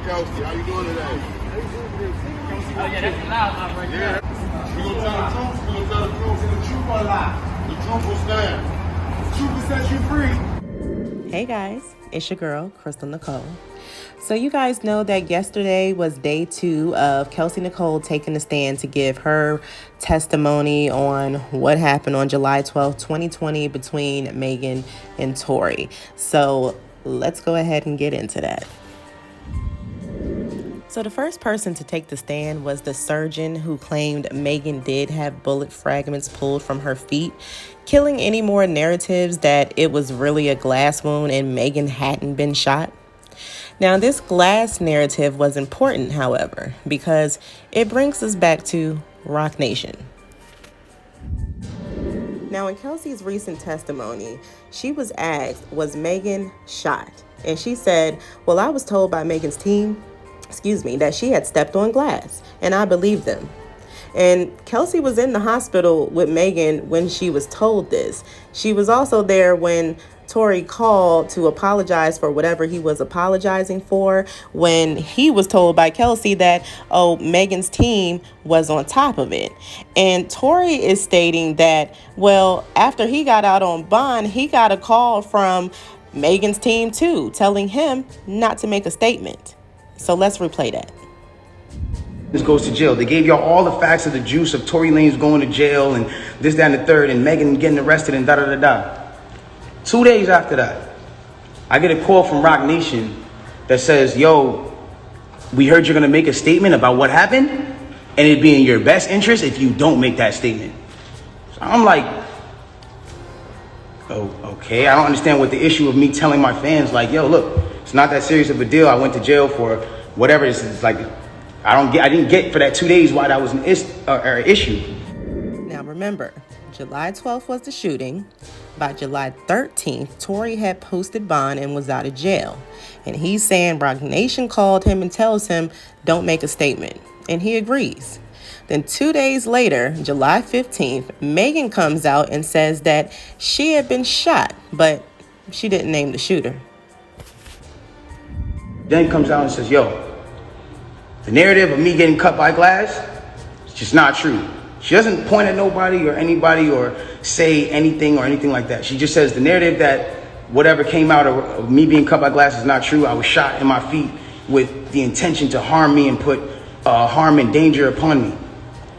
Kelsey. How you doing today? Oh yeah, that's the loud mouth right there. You gonna tell the truth? You gonna tell the truth? The truth or lie? The truth will stand. The truth will set you free. Hey guys, it's your girl, Kelsey Nicole. So you guys know that yesterday was day 2 of Kelsey Nicole taking the stand to give her testimony on what happened on July 12th, 2020 between Megan and Tory. So let's go ahead and get into that. So the first person to take the stand was the surgeon who claimed Megan did have bullet fragments pulled from her feet, killing any more narratives that it was really a glass wound and Megan hadn't been shot. Now, this glass narrative was important, however, because it brings us back to Roc Nation. Now, in Kelsey's recent testimony, she was asked, was Megan shot? And she said, well, I was told by Megan's team, that she had stepped on glass, and I believe them. And Kelsey was in the hospital with Megan when she was told this. She was also there when Tory called to apologize for whatever he was apologizing for, when he was told by Kelsey that, oh, Megan's team was on top of it. And Tory is stating that, well, after he got out on bond, he got a call from Megan's team too, telling him not to make a statement. So let's replay that. This goes to jail. They gave y'all all the facts of the juice of Tory Lanez going to jail and this, that, and the third, and Megan getting arrested and da-da-da-da. 2 days after that, I get a call from Roc Nation that says, yo, we heard you're going to make a statement about what happened, and it'd be in your best interest if you don't make that statement. So I'm like, oh, okay. I don't understand what the issue of me telling my fans, like, yo, look, it's not that serious of a deal. I went to jail for whatever. It's like, I didn't get for that 2 days why that was an issue. Now remember, July 12th was the shooting. By July 13th, Tory had posted bond and was out of jail. And he's saying Roc Nation called him and tells him, don't make a statement. And he agrees. Then 2 days later, July 15th, Megan comes out and says that she had been shot, but she didn't name the shooter. Then comes out and says, yo, the narrative of me getting cut by glass, it's just not true. She doesn't point at nobody or anybody or say anything or anything like that. She just says the narrative that whatever came out of me being cut by glass is not true. I was shot in my feet with the intention to harm me and put harm and danger upon me,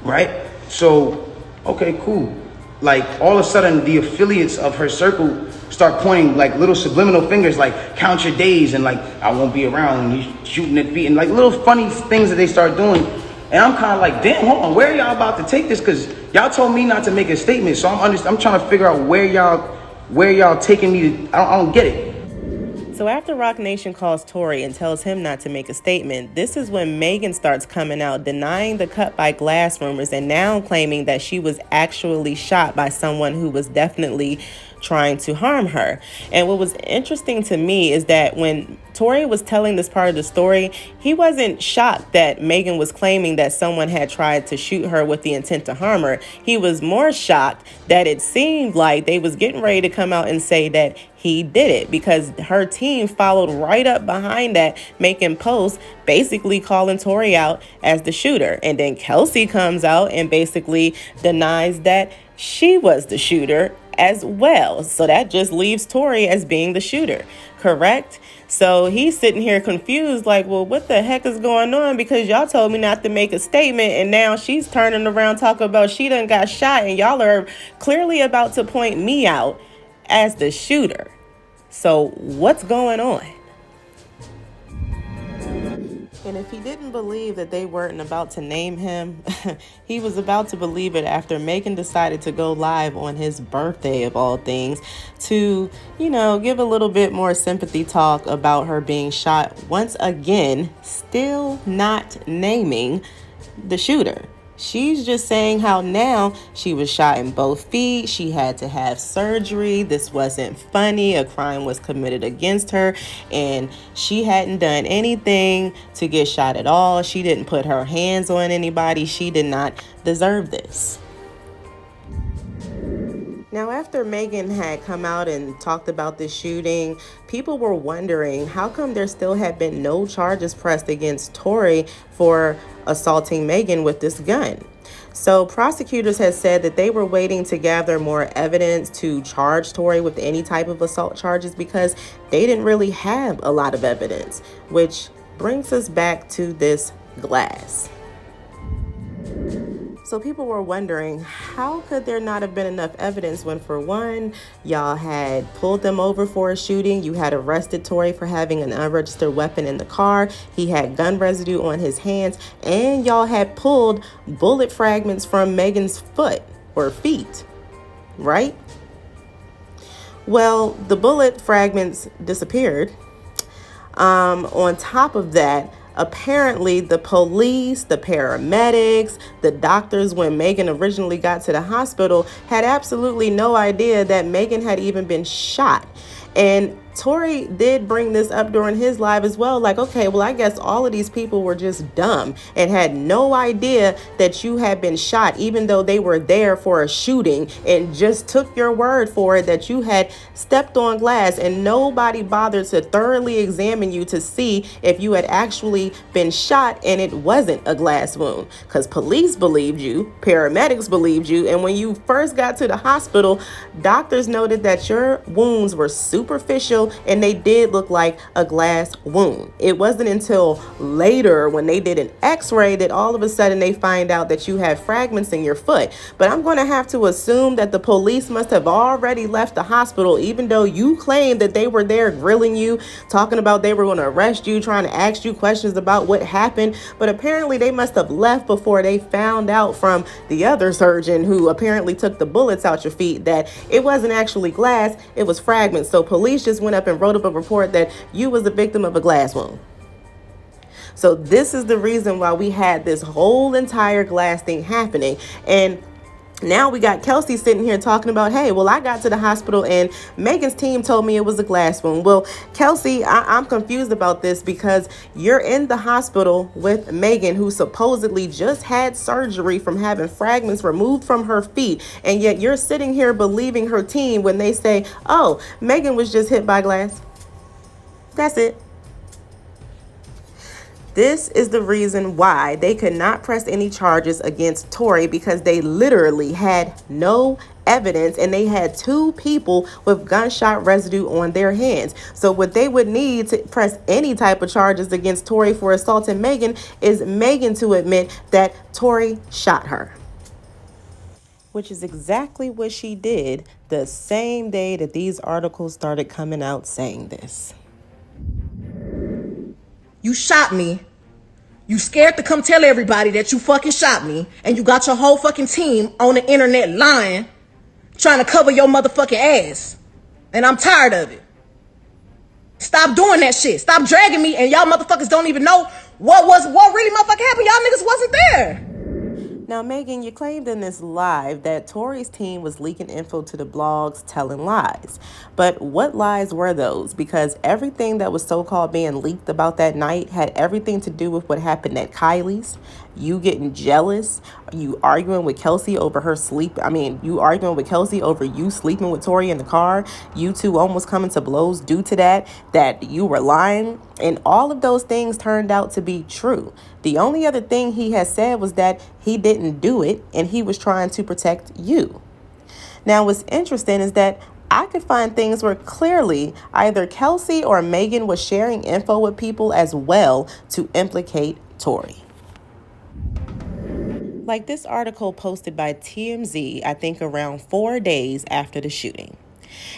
right? So, okay, cool. Like, all of a sudden, the affiliates of her circle start pointing, like, little subliminal fingers, like, count your days, and, like, I won't be around, and he's shooting at feet, and, like, little funny things that they start doing. And I'm kind of like, damn, hold on, where are y'all about to take this? Because y'all told me not to make a statement, so I'm trying to figure out where y'all taking me to. I don't get it. So after Roc Nation calls Tory and tells him not to make a statement, this is when Megan starts coming out denying the cut by glass rumors and now claiming that she was actually shot by someone who was definitely trying to harm her. And what was interesting to me is that when Tory was telling this part of the story, he wasn't shocked that Megan was claiming that someone had tried to shoot her with the intent to harm her. He was more shocked that it seemed like they was getting ready to come out and say that he did it, because her team followed right up behind that, making posts basically calling Tory out as the shooter. And then Kelsey comes out and basically denies that she was the shooter as well. So that just leaves Tory as being the shooter, correct? So he's sitting here confused, like, well, what the heck is going on? Because y'all told me not to make a statement, and now she's turning around talking about she done got shot, and y'all are clearly about to point me out as the shooter. So what's going on? And if he didn't believe that they weren't about to name him, he was about to believe it after Megan decided to go live on his birthday, of all things, to, give a little bit more sympathy talk about her being shot. Once again, still not naming the shooter. She's just saying how now she was shot in both feet. She had to have surgery. This wasn't funny. A crime was committed against her, and she hadn't done anything to get shot at all. She didn't put her hands on anybody. She did not deserve this. Now, after Megan had come out and talked about the shooting, people were wondering how come there still had been no charges pressed against Tory for assaulting Megan with this gun. So prosecutors had said that they were waiting to gather more evidence to charge Tory with any type of assault charges because they didn't really have a lot of evidence, which brings us back to this glass. So people were wondering, how could there not have been enough evidence when, for one, y'all had pulled them over for a shooting, you had arrested Tory for having an unregistered weapon in the car, he had gun residue on his hands, and y'all had pulled bullet fragments from Megan's foot or feet, right? Well, the bullet fragments disappeared. On top of that, apparently the police, the paramedics, the doctors, when Megan originally got to the hospital, had absolutely no idea that Megan had even been shot. And Tory did bring this up during his live as well. Like, okay, well, I guess all of these people were just dumb and had no idea that you had been shot, even though they were there for a shooting and just took your word for it that you had stepped on glass, and nobody bothered to thoroughly examine you to see if you had actually been shot and it wasn't a glass wound. Because police believed you, paramedics believed you, and when you first got to the hospital, doctors noted that your wounds were superficial and they did look like a glass wound. It wasn't until later when they did an x-ray that all of a sudden they find out that you had fragments in your foot. But I'm going to have to assume that the police must have already left the hospital, even though you claimed that they were there grilling you, talking about they were going to arrest you, trying to ask you questions about what happened. But apparently they must have left before they found out from the other surgeon who apparently took the bullets out your feet that it wasn't actually glass, it was fragments. So police just went up and wrote up a report that you was the victim of a glass wound. So this is the reason why we had this whole entire glass thing happening. And now we got Kelsey sitting here talking about, hey, well, I got to the hospital and Megan's team told me it was a glass wound. Well, Kelsey, I'm confused about this because you're in the hospital with Megan, who supposedly just had surgery from having fragments removed from her feet. And yet you're sitting here believing her team when they say, oh, Megan was just hit by glass. That's it. This is the reason why they could not press any charges against Tory, because they literally had no evidence and they had two people with gunshot residue on their hands. So what they would need to press any type of charges against Tory for assaulting Megan is Megan to admit that Tory shot her. Which is exactly what she did the same day that these articles started coming out saying this. You shot me. You scared to come tell everybody that you fucking shot me. And you got your whole fucking team on the internet lying, trying to cover your motherfucking ass. And I'm tired of it. Stop doing that shit. Stop dragging me, and y'all motherfuckers don't even know what really motherfucking happened. Y'all niggas wasn't there. Now, Megan, you claimed in this live that Tory's team was leaking info to the blogs, telling lies. But what lies were those? Because everything that was so-called being leaked about that night had everything to do with what happened at Kylie's. You getting jealous, you arguing with Kelsey over her sleep. You arguing with Kelsey over you sleeping with Tory in the car. You two almost coming to blows due to that you were lying. And all of those things turned out to be true. The only other thing he has said was that he didn't do it and he was trying to protect you. Now, what's interesting is that I could find things where clearly either Kelsey or Megan was sharing info with people as well to implicate Tory. Like this article posted by TMZ, I think around 4 days after the shooting.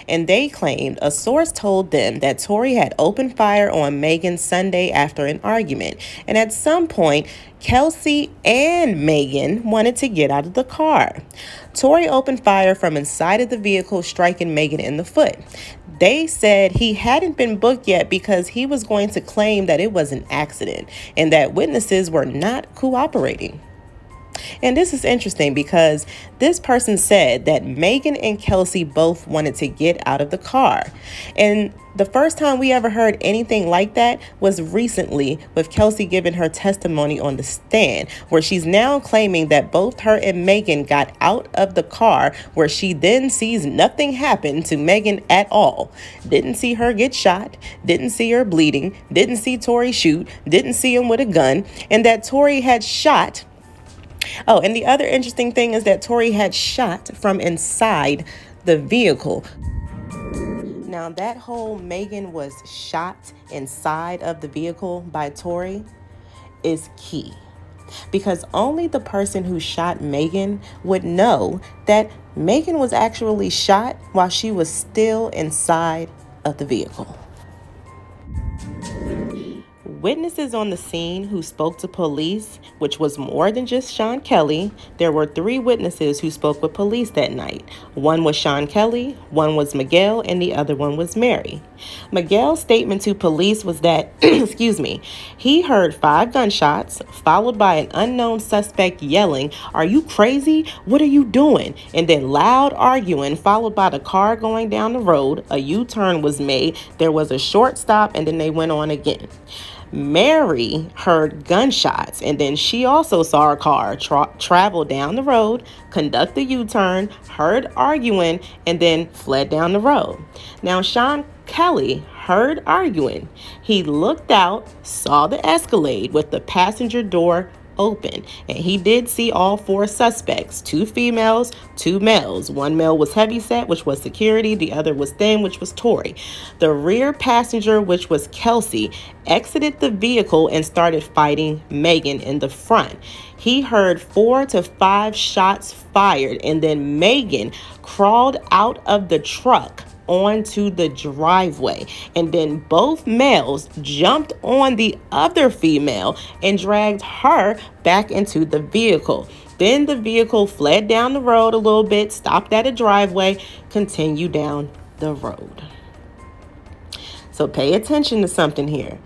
And they claimed a source told them that Tory had opened fire on Megan Sunday after an argument. And at some point, Kelsey and Megan wanted to get out of the car. Tory opened fire from inside of the vehicle, striking Megan in the foot. They said he hadn't been booked yet because he was going to claim that it was an accident and that witnesses were not cooperating. And this is interesting because this person said that Megan and Kelsey both wanted to get out of the car. And the first time we ever heard anything like that was recently with Kelsey giving her testimony on the stand, where she's now claiming that both her and Megan got out of the car, where she then sees nothing happen to Megan at all. Didn't see her get shot, didn't see her bleeding, didn't see Tory shoot, didn't see him with a gun, and that Tory had shot. Oh, and the other interesting thing is that Tory had shot from inside the vehicle. Now, that whole Megan was shot inside of the vehicle by Tory is key, because only the person who shot Megan would know that Megan was actually shot while she was still inside of the vehicle. Witnesses on the scene who spoke to police, which was more than just Sean Kelly. There were 3 witnesses who spoke with police that night. One was Sean Kelly, one was Miguel, and the other one was Mary. Miguel's statement to police was that, he heard 5 gunshots, followed by an unknown suspect yelling, "Are you crazy? What are you doing?" And then loud arguing, followed by the car going down the road. A U-turn was made. There was a short stop, and then they went on again. Mary heard gunshots, and then she also saw a car travel down the road, conduct the U-turn, heard arguing, and then fled down the road. Now, Sean Kelly heard arguing. He looked out, saw the Escalade with the passenger door open, and he did see all 4 suspects, 2 females, 2 males. One male was heavyset, which was security. The other was thin, which was Tory. The rear passenger, which was Kelsey, exited the vehicle and started fighting Megan in the front. He heard 4 to 5 shots fired, and then Megan crawled out of the truck onto the driveway, and then both males jumped on the other female and dragged her back into the vehicle. Then the vehicle fled down the road a little bit, stopped at a driveway, continued down the road. So pay attention to something here.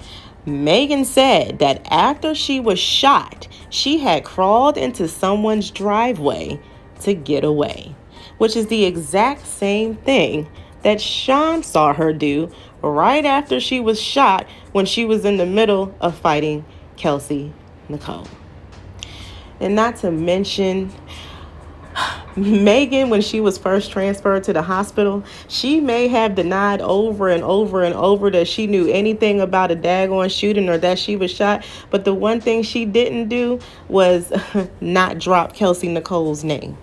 Megan said that after she was shot, she had crawled into someone's driveway to get away, which is the exact same thing that Sean saw her do right after she was shot when she was in the middle of fighting Kelsey Nicole. And not to mention, Megan, when she was first transferred to the hospital, she may have denied over and over and over that she knew anything about a daggone shooting or that she was shot. But the one thing she didn't do was not drop Kelsey Nicole's name.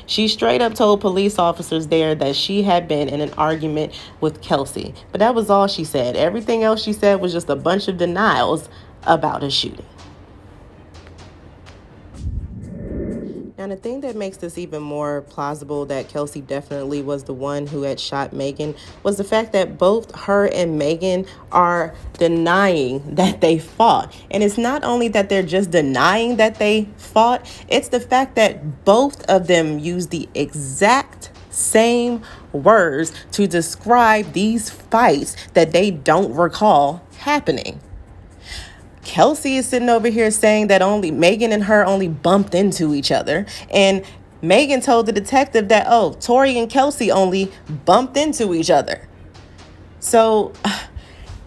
She straight up told police officers there that she had been in an argument with Kelsey. But that was all she said. Everything else she said was just a bunch of denials about a shooting. And the thing that makes this even more plausible that Kelsey definitely was the one who had shot Megan was the fact that both her and Megan are denying that they fought. And it's not only that they're just denying that they fought, it's the fact that both of them used the exact same words to describe these fights that they don't recall happening. Kelsey is sitting over here saying that only Megan and her only bumped into each other. And Megan told the detective that, oh, Tory and Kelsey only bumped into each other. So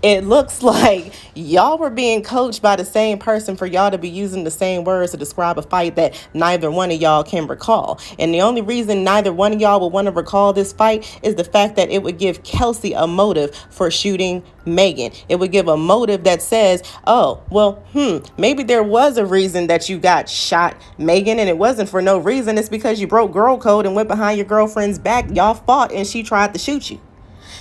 it looks like y'all were being coached by the same person for y'all to be using the same words to describe a fight that neither one of y'all can recall. And the only reason neither one of y'all would want to recall this fight is the fact that it would give Kelsey a motive for shooting Megan. It would give a motive that says, oh, well, maybe there was a reason that you got shot, Megan, and it wasn't for no reason. It's because you broke girl code and went behind your girlfriend's back. Y'all fought and she tried to shoot you.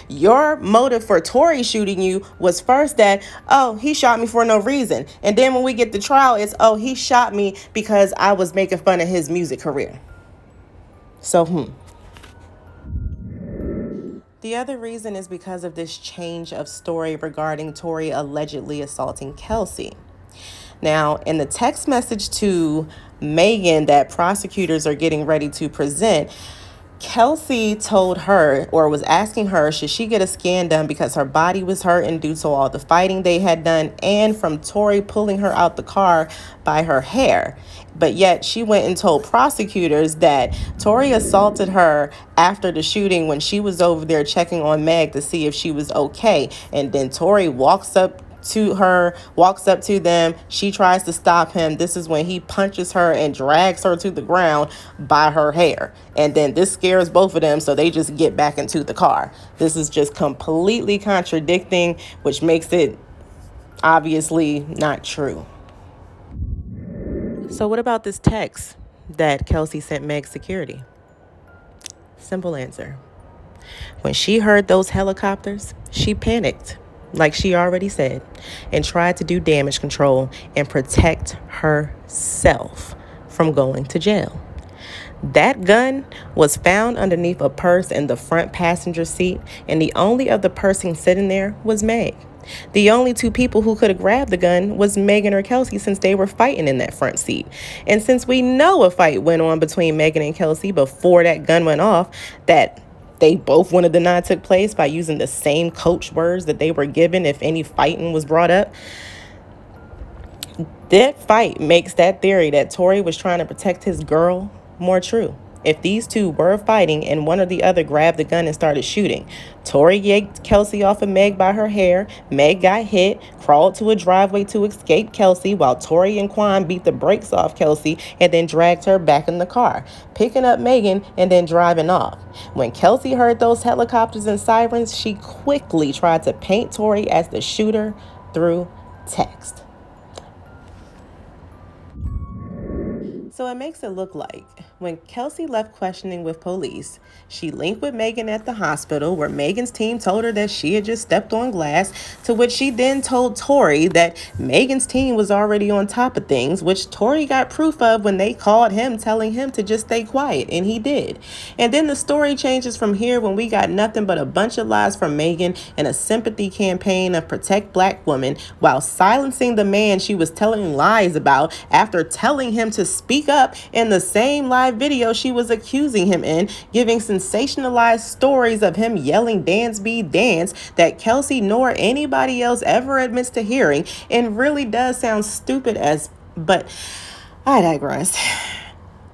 Your motive for Tory shooting you was first that, oh, he shot me for no reason. And then when we get to trial, it's, oh, he shot me because I was making fun of his music career. So, The other reason is because of this change of story regarding Tory allegedly assaulting Kelsey. Now, in the text message to Megan that prosecutors are getting ready to present, Kelsey told her, or was asking her, should she get a scan done because her body was hurting due to all the fighting they had done and from Tory pulling her out the car by her hair. But yet she went and told prosecutors that Tory assaulted her after the shooting when she was over there checking on Meg to see if she was okay. And then Tory walks up to them. She tries to stop him. This is when he punches her and drags her to the ground by her hair. And then this scares both of them, so they just get back into the car. This is just completely contradicting, which makes it obviously not true. So what about this text that Kelsey sent Meg's security? Simple answer. When she heard those helicopters, she panicked, like she already said, and tried to do damage control and protect herself from going to jail. That gun was found underneath a purse in the front passenger seat, and the only other person sitting there was Meg. The only two people who could have grabbed the gun was Megan or Kelsey, since they were fighting in that front seat. And since we know a fight went on between Megan and Kelsey before that gun went off, that they both wanted to deny took place by using the same coach words that they were given if any fighting was brought up. That fight makes that theory that Tory was trying to protect his girl more true. If these two were fighting and one or the other grabbed the gun and started shooting, Tory yanked Kelsey off of Meg by her hair. Meg got hit, crawled to a driveway to escape Kelsey, while Tory and Quan beat the brakes off Kelsey and then dragged her back in the car, picking up Megan and then driving off. When Kelsey heard those helicopters and sirens, she quickly tried to paint Tory as the shooter through text. So it makes it look like when Kelsey left questioning with police, she linked with Megan at the hospital, where Megan's team told her that she had just stepped on glass, to which she then told Tory that Megan's team was already on top of things, which Tory got proof of when they called him telling him to just stay quiet, and he did. And then the story changes from here when we got nothing but a bunch of lies from Megan and a sympathy campaign of protect black women, while silencing the man she was telling lies about after telling him to speak up in the same live video she was accusing him in, giving sensationalized stories of him yelling "dance be dance" that Kelsey nor anybody else ever admits to hearing, and really does sound stupid but I digress.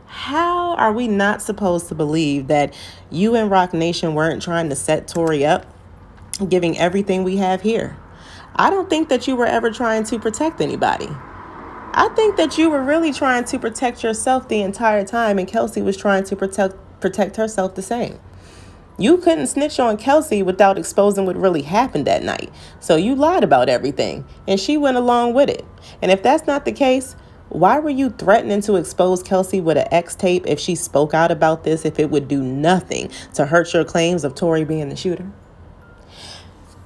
How are we not supposed to believe that you and Roc Nation weren't trying to set Tory up, giving everything we have here? I don't think that you were ever trying to protect anybody. I think that you were really trying to protect yourself the entire time, and Kelsey was trying to protect herself the same. You couldn't snitch on Kelsey without exposing what really happened that night. So you lied about everything, and she went along with it. And if that's not the case, why were you threatening to expose Kelsey with an X tape if she spoke out about this, if it would do nothing to hurt your claims of Tory being the shooter?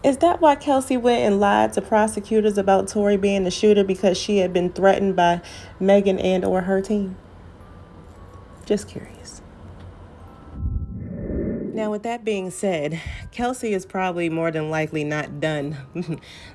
Is that why Kelsey went and lied to prosecutors about Tory being the shooter, because she had been threatened by Megan and or her team? Just curious. Now, with that being said, Kelsey is probably more than likely not done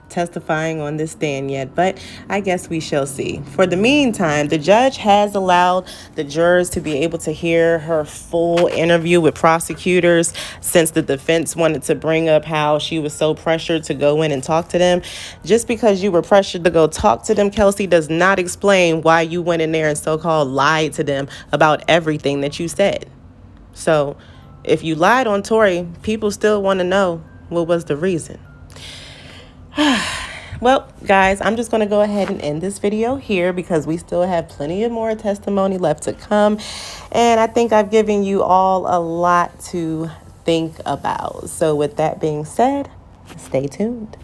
testifying on this stand yet, but I guess we shall see. For the meantime, the judge has allowed the jurors to be able to hear her full interview with prosecutors, since the defense wanted to bring up how she was so pressured to go in and talk to them. Just because you were pressured to go talk to them, Kelsey, does not explain why you went in there and so-called lied to them about everything that you said. So if you lied on Tory, people still want to know what was the reason. Well, guys, I'm just going to go ahead and end this video here, because we still have plenty of more testimony left to come. And I think I've given you all a lot to think about. So with that being said, stay tuned.